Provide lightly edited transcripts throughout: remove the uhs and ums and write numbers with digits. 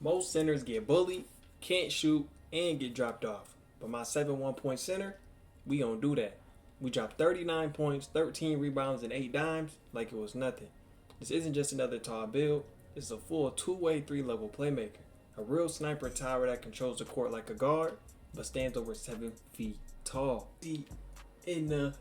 Most centers get bullied, can't shoot, and get dropped off. But my 7-1 point center, we don't do that. We drop 39 points, 13 rebounds, and 8 dimes like it was nothing. This isn't just another tall build. This is a full two-way, three-level playmaker. A real sniper tower that controls the court like a guard, but stands over 7 feet tall. In the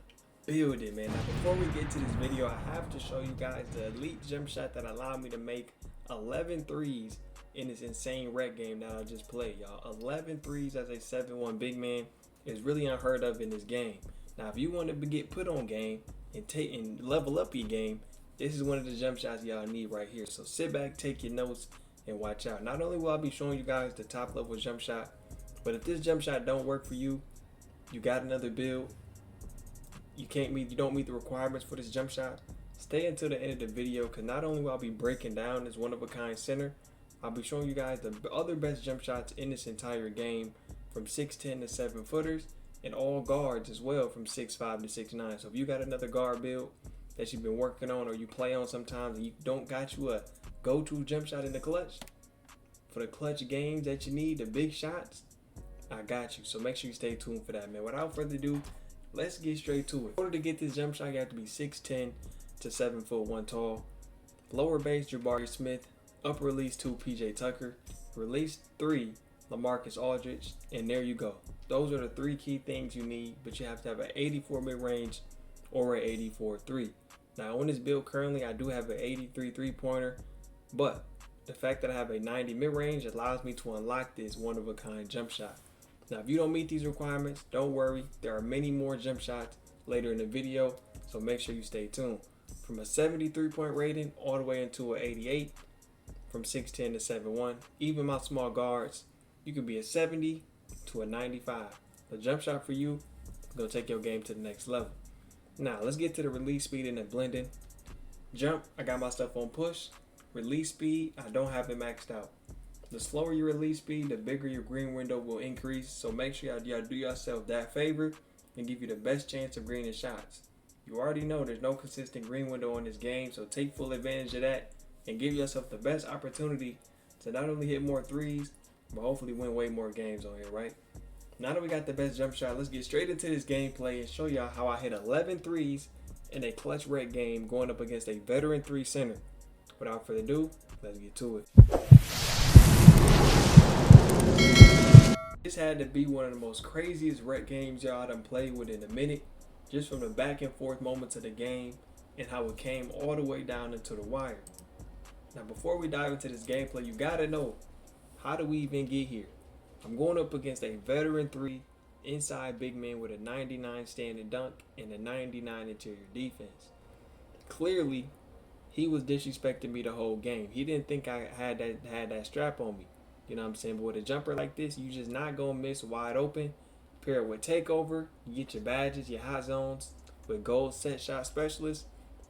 building, man. Now, before we get to this video, I have to show you guys the elite jump shot that allowed me to make 11 threes in this insane rec game that I just played, y'all. 11 threes as a 7-1 big man is really unheard of in this game. Now, if you want to get put on game and level up your game, this is one of the jump shots y'all need right here. So sit back, take your notes, and watch out. Not only will I be showing you guys the top level jump shot, but if this jump shot don't work for you, you got another build, you don't meet the requirements for this jump shot, stay until the end of the video, because not only will I be breaking down this one-of-a-kind center, I'll be showing you guys the other best jump shots in this entire game from 6'10 to 7 footers, and all guards as well from 6'5 to 6'9. So if you got another guard build that you've been working on or you play on sometimes and you don't got you a go-to jump shot in the clutch, for the clutch games that you need, the big shots, I got you. So make sure you stay tuned for that, man. Without further ado, let's get straight to it. In order to get this jump shot, you have to be 6'10 to 7'1" tall. Lower base, Jabari Smith. Upper release 2, PJ Tucker. Release 3, LaMarcus Aldridge. And there you go. Those are the 3 key things you need, but you have to have an 84 mid-range or an 84 3. Now on this build currently, I do have an 83 3-pointer, but the fact that I have a 90 mid-range allows me to unlock this one-of-a-kind jump shot. Now if you don't meet these requirements, don't worry. There are many more jump shots later in the video, so make sure you stay tuned. From a 73-point rating all the way into an 88, from 6'10 to 7'1. Even my small guards, you could be a 70 to a 95. The jump shot for you is going to take your game to the next level. Now, let's get to the release speed and the blending. Jump, I got my stuff on push. Release speed, I don't have it maxed out. The slower your release speed, the bigger your green window will increase. So make sure y'all do yourself that favor and give you the best chance of greening shots. You already know there's no consistent green window in this game, so take full advantage of that and give yourself the best opportunity to not only hit more threes, but hopefully win way more games on here, right? Now that we got the best jump shot, let's get straight into this gameplay and show y'all how I hit 11 threes in a clutch rec game going up against a veteran 3 center. Without further ado, let's get to it. This had to be one of the most craziest rec games y'all done played with in a minute, just from the back and forth moments of the game and how it came all the way down into the wire. Now before we dive into this gameplay, you gotta know, how do we even get here? I'm going up against a veteran 3 inside big man with a 99 standing dunk and a 99 interior defense. Clearly, he was disrespecting me the whole game. He didn't think I had that strap on me. You know what I'm saying? But with a jumper like this, you just not gonna miss wide open. Pair it with takeover, you get your badges, your hot zones with gold set shot specialists.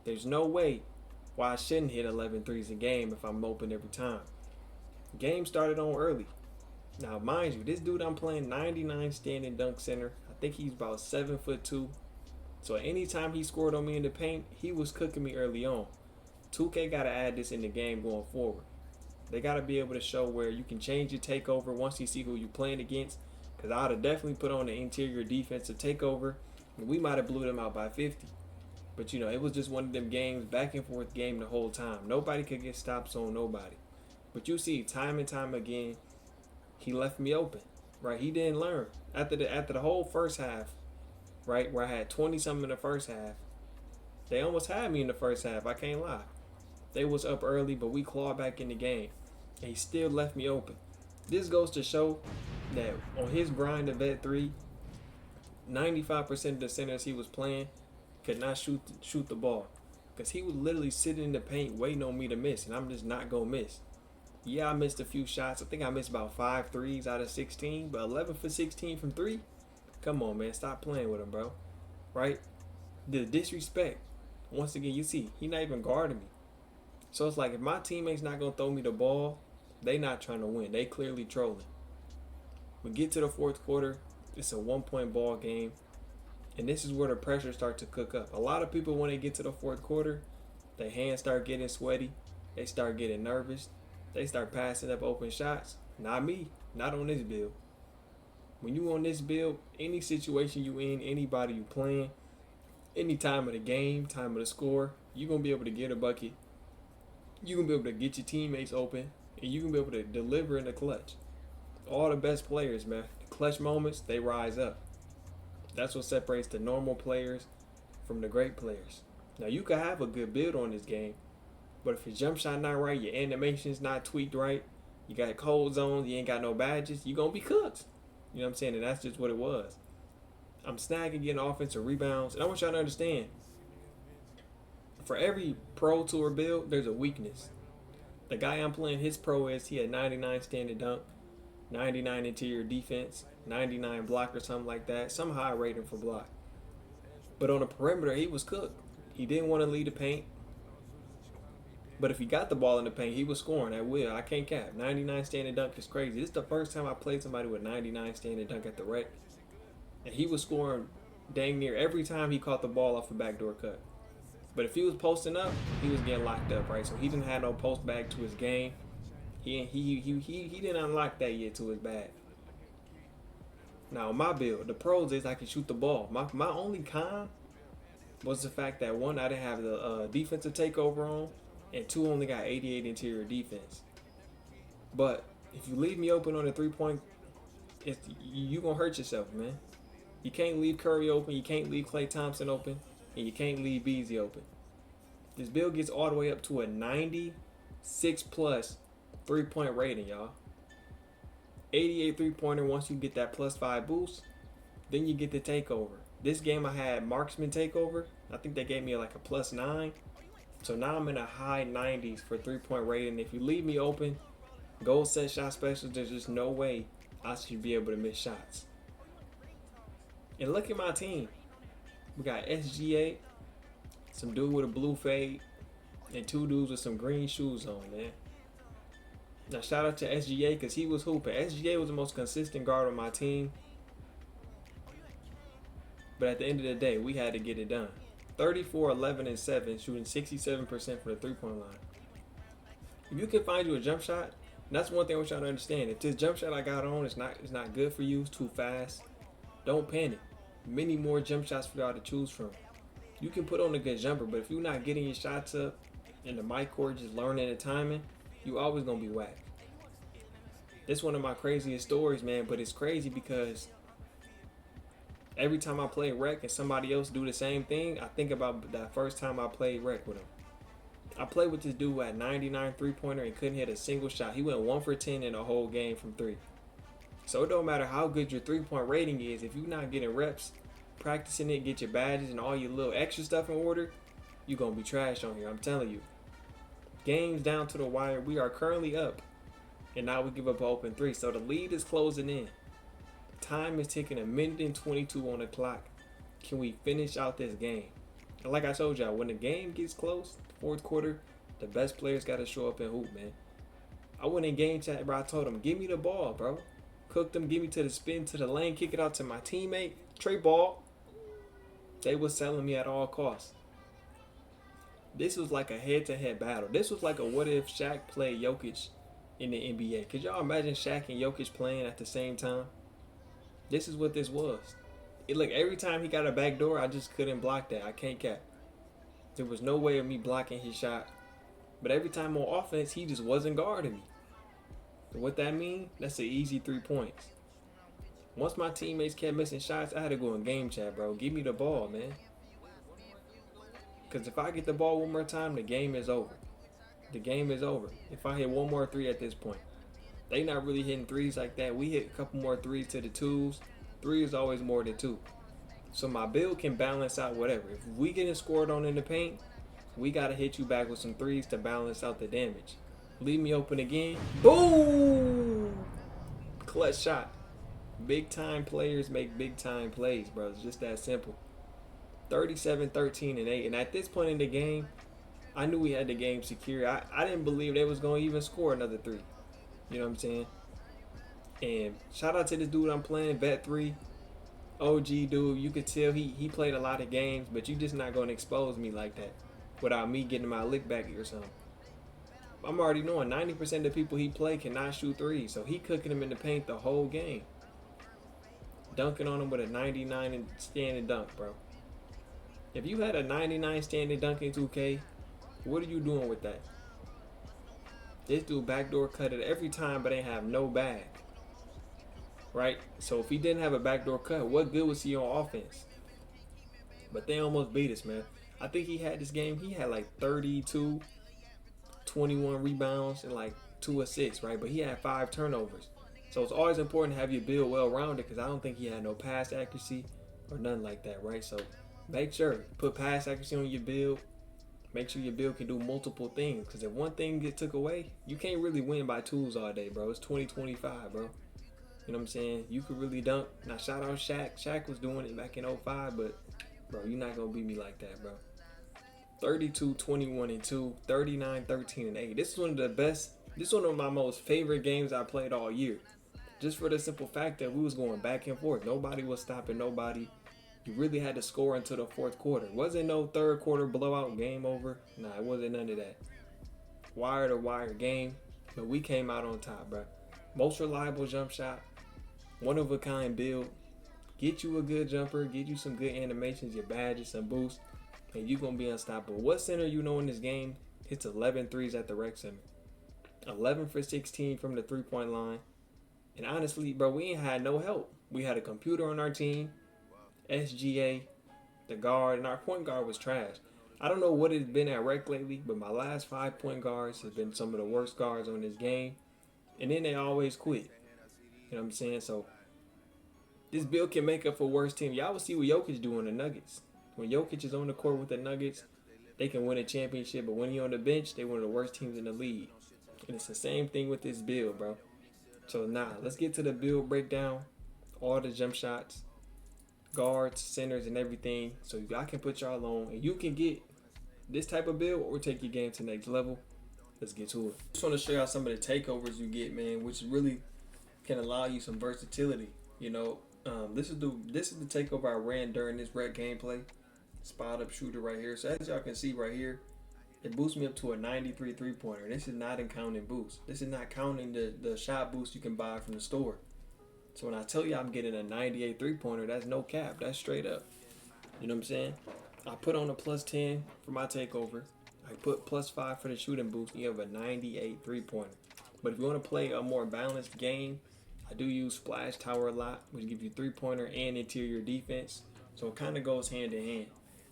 There's no way why I shouldn't hit 11 threes a game if I'm open every time. Game started on early. Now, mind you, this dude I'm playing 99 standing dunk center. I think he's about 7'2". So anytime he scored on me in the paint, he was cooking me early on. 2K got to add this in the game going forward. They got to be able to show where you can change your takeover once you see who you're playing against. Because I would have definitely put on the interior defensive takeover, and we might have blew them out by 50. But, you know, it was just one of them games, back and forth game the whole time. Nobody could get stops on nobody. But you see, time and time again, he left me open, right? He didn't learn. After the whole first half, right, where I had 20-something in the first half, they almost had me in the first half, I can't lie. They was up early, but we clawed back in the game. And he still left me open. This goes to show that on his grind of vet 3, 95% of the centers he was playing could not shoot the ball, because he was literally sitting in the paint waiting on me to miss, and I'm just not gonna miss. Yeah, I missed a few shots. I think I missed about 5 threes out of 16, but 11 for 16 from 3. Come on, man, stop playing with him, bro. Right? The disrespect. Once again, you see, he not even guarding me. So it's like, if my teammates not gonna throw me the ball, they not trying to win. They clearly trolling. We get to the fourth quarter. It's a 1-point ball game. And this is where the pressure starts to cook up. A lot of people, when they get to the fourth quarter, their hands start getting sweaty. They start getting nervous. They start passing up open shots. Not me. Not on this build. When you on this build, any situation you in, anybody you playing, any time of the game, time of the score, you're going to be able to get a bucket. You're going to be able to get your teammates open. And you're going to be able to deliver in the clutch. All the best players, man. The clutch moments, they rise up. That's what separates the normal players from the great players. Now, you can have a good build on this game. But if your jump shot not right, your animation's not tweaked right, you got cold zones, you ain't got no badges, you're going to be cooked. You know what I'm saying? And that's just what it was. I'm snagging, getting offensive rebounds. And I want y'all to understand, for every pro tour build, there's a weakness. The guy I'm playing, his pro is he had 99 standing dunk, 99 interior defense, 99 block or something like that. Some high rating for block. But on the perimeter, he was cooked. He didn't want to lead the paint. But if he got the ball in the paint, he was scoring at will. I can't cap. 99 standing dunk is crazy. This is the first time I played somebody with 99 standing dunk at the rec. And he was scoring dang near every time he caught the ball off a backdoor cut. But if he was posting up, he was getting locked up, right? So he didn't have no post back to his game. He didn't unlock that yet to his bag. Now, my build, the pros is I can shoot the ball. My only con was the fact that, one, I didn't have the defensive takeover on. And 2, only got 88 interior defense. But if you leave me open on the 3-point, you gonna hurt yourself, man. You can't leave Curry open, you can't leave Klay Thompson open, and you can't leave Beasley open. This build gets all the way up to a 96 plus 3-point rating, y'all. 88 3-pointer once you get that +5 boost, then you get the takeover. This game I had marksman takeover. I think they gave me like a +9. So now I'm in a high 90s for 3-point rating. If you leave me open, goal set shot specials, there's just no way I should be able to miss shots. And look at my team. We got SGA, some dude with a blue fade, and 2 dudes with some green shoes on, man. Now shout out to SGA because he was hooping. SGA was the most consistent guard on my team. But at the end of the day, we had to get it done. 34, 11, and 7, shooting 67% for the 3-point line. If you can find you a jump shot, and that's one thing I want y'all to understand. If this jump shot I got on is not good for you, it's too fast, don't panic. Many more jump shots for y'all to choose from. You can put on a good jumper, but if you're not getting your shots up and the mic cord just learning the timing, you always gonna be whack. This is one of my craziest stories, man, but it's crazy because every time I play rec and somebody else do the same thing, I think about that first time I played rec with him. I played with this dude who had 99 3-pointer and couldn't hit a single shot. He went 1 for 10 in the whole game from 3. So it don't matter how good your 3-point rating is, if you're not getting reps, practicing it, get your badges and all your little extra stuff in order, you're going to be trash on here, I'm telling you. Games down to the wire. We are currently up, and now we give up an open 3. So the lead is closing in. Time is ticking, 1:22 on the clock. Can we finish out this game? And like I told y'all, when the game gets close, fourth quarter, the best players got to show up and hoop, man. I went in game chat, bro. I told them, give me the ball, bro. Cook them, give me to the spin, to the lane, kick it out to my teammate. Trey ball. They was selling me at all costs. This was like a head-to-head battle. This was like a what if Shaq played Jokic in the NBA. Could y'all imagine Shaq and Jokic playing at the same time? This is what this was. Look, every time he got a back door, I just couldn't block that. I can't cap. There was no way of me blocking his shot. But every time on offense, he just wasn't guarding me. So what that mean? That's an easy 3 points. Once my teammates kept missing shots, I had to go in game chat, bro. Give me the ball, man. Because if I get the ball one more time, the game is over. The game is over. If I hit one more 3 at this point. They not really hitting 3s like that. We hit a couple more 3s to the 2s. 3 is always more than 2. So my build can balance out whatever. If we getting scored on in the paint, we got to hit you back with some 3s to balance out the damage. Leave me open again. Boom! Clutch shot. Big time players make big time plays, bro. It's just that simple. 37, 13, and 8. And at this point in the game, I knew we had the game secure. I didn't believe they was going to even score another 3. You know what I'm saying? And shout out to this dude I'm playing, Vet 3. OG dude. You could tell he played a lot of games, but you just not going to expose me like that without me getting my lick back or something. I'm already knowing 90% of the people he play cannot shoot threes, so he cooking them in the paint the whole game. Dunking on him with a 99 and standing dunk, bro. If you had a 99 standing dunk in 2K, what are you doing with that? This dude backdoor cut it every time, but ain't have no bag. Right? So if he didn't have a backdoor cut, what good was he on offense? But they almost beat us, man. I think he had this game, he had like 32, 21 rebounds, and like 2 assists, right? But he had 5 turnovers. So it's always important to have your build well-rounded, because I don't think he had no pass accuracy or nothing like that, right? So make sure, put pass accuracy on your build. Make sure your build can do multiple things, because if one thing gets took away, you can't really win by tools all day, bro. It's 2025, bro. You know what I'm saying? You could really dunk. Now, shout out Shaq. Shaq was doing it back in 05, but, bro, you're not going to beat me like that, bro. 32, 21, and 2, 39, 13, and 8. This is one of the best. This is one of my most favorite games I played all year. Just for the simple fact that we was going back and forth. Nobody was stopping nobody. You really had to score until the fourth quarter. Wasn't no third quarter blowout, game over. Nah, it wasn't none of that. Wire to wire game. But we came out on top, bro. Most reliable jump shot. One of a kind build. Get you a good jumper. Get you some good animations, your badges, some boosts. And you're going to be unstoppable. What center you know in this game hits 11 threes at the rec center? 11 for 16 from the three-point line. And honestly, bro, we ain't had no help. We had a computer on our team. SGA, the guard, and our point guard was trash. I don't know what it's been at rec lately, but my last 5 point guards have been some of the worst guards on this game. And then they always quit. You know what I'm saying? So this build can make up for worse team. Y'all will see what Jokic do on the Nuggets. When Jokic is on the court with the Nuggets, they can win a championship. But when he's on the bench, they one of the worst teams in the league. And it's the same thing with this build, bro. So let's get to the build breakdown. All the jump shots, guards, centers, and everything. So I can put y'all on, and you can get this type of build or take your game to the next level. Let's get to it. Just want to show y'all some of the takeovers you get, man, which really can allow you some versatility. You know, this is the takeover I ran during this rec gameplay. Spot up shooter right here. So as y'all can see right here, it boosts me up to a 93 three-pointer. This is not counting boost. This is not counting the shot boost you can buy from the store. So when I tell you I'm getting a 98 three-pointer, that's no cap. That's straight up. You know what I'm saying? I put on a plus 10 for my takeover. I put plus 5 for the shooting boost. You have a 98 three-pointer. But if you want to play a more balanced game, I do use Splash Tower a lot, which gives you three-pointer and interior defense. So it kind of goes hand in hand.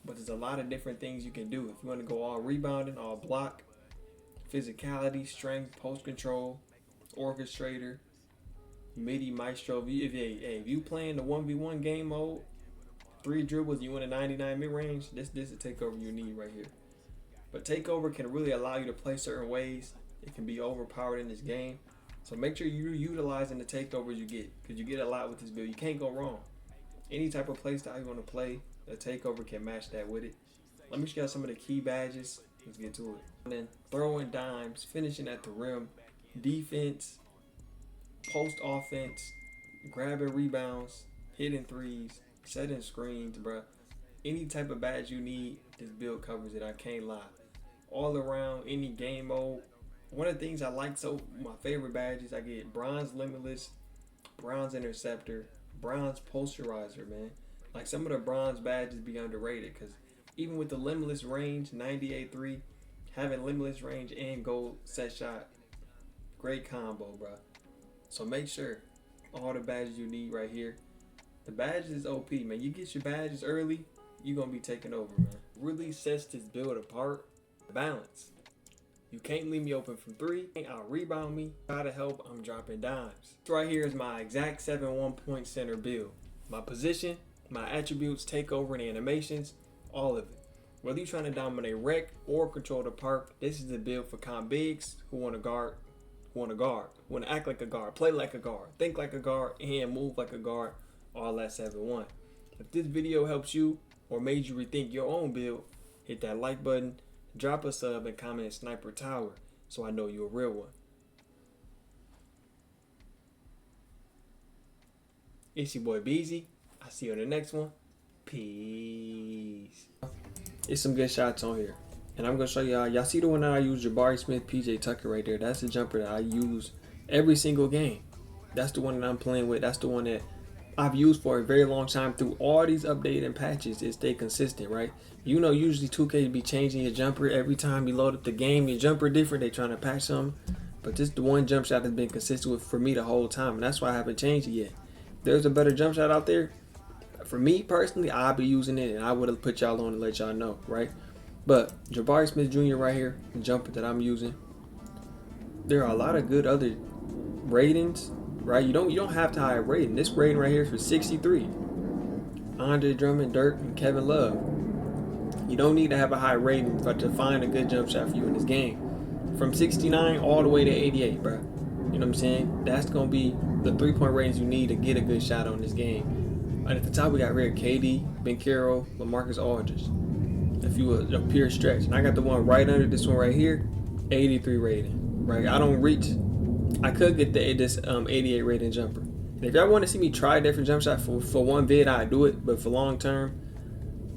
But there's a lot of different things you can do. If you want to go all rebounding, all block, physicality, strength, post control, orchestrator, midi maestro. If you playing the 1v1 game mode, 3 dribbles, you want a 99 mid-range, this is the takeover you need right here. But takeover can really allow you to play certain ways. It can be overpowered in this game. So make sure you're utilizing the takeovers you get, because you get a lot with this build. You can't go wrong. Any type of play style you want to play, the takeover can match that with it. Let me show you some of the key badges. Let's get to it. And then throwing dimes, finishing at the rim, defense, post offense, grabbing rebounds, hitting threes, setting screens, bruh. Any type of badge you need, this build covers it. I can't lie. All around, any game mode. One of the things I like, so my favorite badges, I get bronze limitless, bronze interceptor, bronze posterizer, man. Like some of the bronze badges be underrated, because even with the limitless range, 98-3, having limitless range and gold set shot, great combo, bro. So make sure all the badges you need right here. The badges is OP, man. You get your badges early, you're going to be taking over, man. Really sets this build apart. Balance. You can't leave me open from 3. Out rebound me. Try to help, I'm dropping dimes. This right here is my exact 7 1-point center build. My position, my attributes, takeover, and animations, all of it. Whether you're trying to dominate rec or control the park, this is the build for comp bigs who want to guard, who want to act like a guard, play like a guard, think like a guard, and move like a guard, all that 7-1. If this video helps you or made you rethink your own build, hit that like button, drop a sub, and comment Sniper Tower so I know you're a real one. It's your boy Beezy. I'll see you on the next one. Peace. It's some good shots on here. And I'm going to show y'all. Y'all see the one that I use, Jabari Smith, PJ Tucker right there. That's the jumper that I use every single game. That's the one that I'm playing with. That's the one that I've used for a very long time through all these updates and patches. It stay consistent, right? You know, usually 2K be changing your jumper every time you load up the game. Your jumper different. They trying to patch something. But this is the one jump shot that's been consistent with for me the whole time. And that's why I haven't changed it yet. If there's a better jump shot out there, for me personally, I'll be using it. And I would have put y'all on to let y'all know, right? But Jabari Smith Jr. right here, the jumper that I'm using. There are a lot of good other ratings, right? You don't have to high rating. This rating right here is for 63. Andre Drummond, Dirk, and Kevin Love. You don't need to have a high rating to find a good jump shot for you in this game. From 69 all the way to 88, bro. You know what I'm saying? That's gonna be the 3-point ratings you need to get a good shot on this game. And at the top we got right here KD, Ben Carroll, LaMarcus Aldridge. If you a pure stretch, and I got the one right under this one right here, 83 rating. Right, I don't reach. I could get this 88 rating jumper. And if y'all want to see me try a different jump shot for one vid, I do it. But for long term,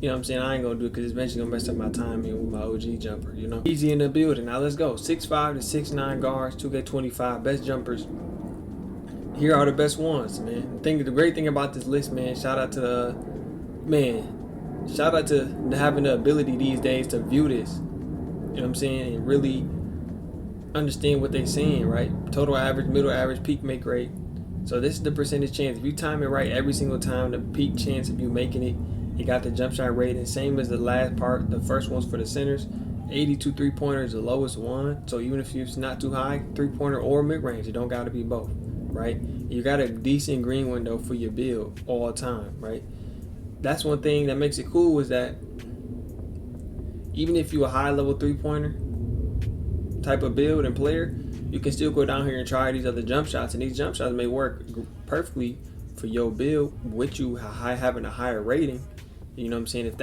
you know what I'm saying, I ain't gonna do it because it's eventually gonna mess up my timing with my OG jumper. You know, easy in the building. Now let's go. 6'5" to 6'9" guards, 2K25 best jumpers. Here are the best ones, man. The great thing about this list, man. Shout out to having the ability these days to view this, you know what I'm saying, and really understand what they're saying, right? Total average, middle average, peak make rate. So this is the percentage chance. If you time it right every single time, the peak chance of you making it. You got the jump shot rating, same as the last part. The first one's for the centers. 82 3-pointers, the lowest one. So even if it's not too high, 3-pointer or mid-range, it don't got to be both, right? You got a decent green window for your build all the time, right? That's one thing that makes it cool is that even if you a high level 3-pointer type of build and player, you can still go down here and try these other jump shots, and these jump shots may work perfectly for your build with you having a higher rating. You know what I'm saying?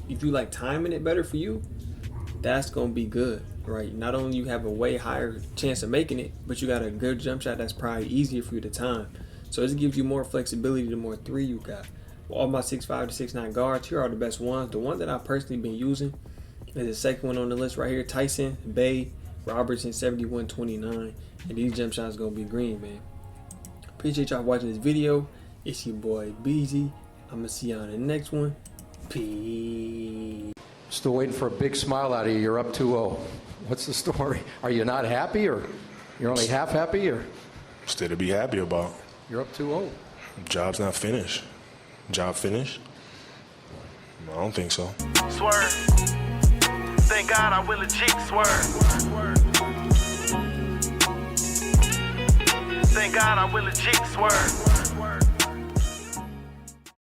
If you like timing it better for you, that's gonna be good, right? Not only you have a way higher chance of making it, but you got a good jump shot that's probably easier for you to time. So this gives you more flexibility the more three you got. All my 6'5" to 6'9" guards, here are the best ones. The one that I've personally been using is the second one on the list right here, Tyson, Bay, Robertson, 71-29. And these jump shots gonna be green, man. Appreciate y'all watching this video. It's your boy Beezy. I'm gonna see y'all in the next one. Peace. Still waiting for a big smile out of you. You're up 2-0. What's the story? Are you not happy, or you're only half happy, or? Still to be happy about. You're up 2-0. Job's not finished. Job finished? I don't think so. Swerve. Thank God I will legit swerve. Thank God I will legit swerve.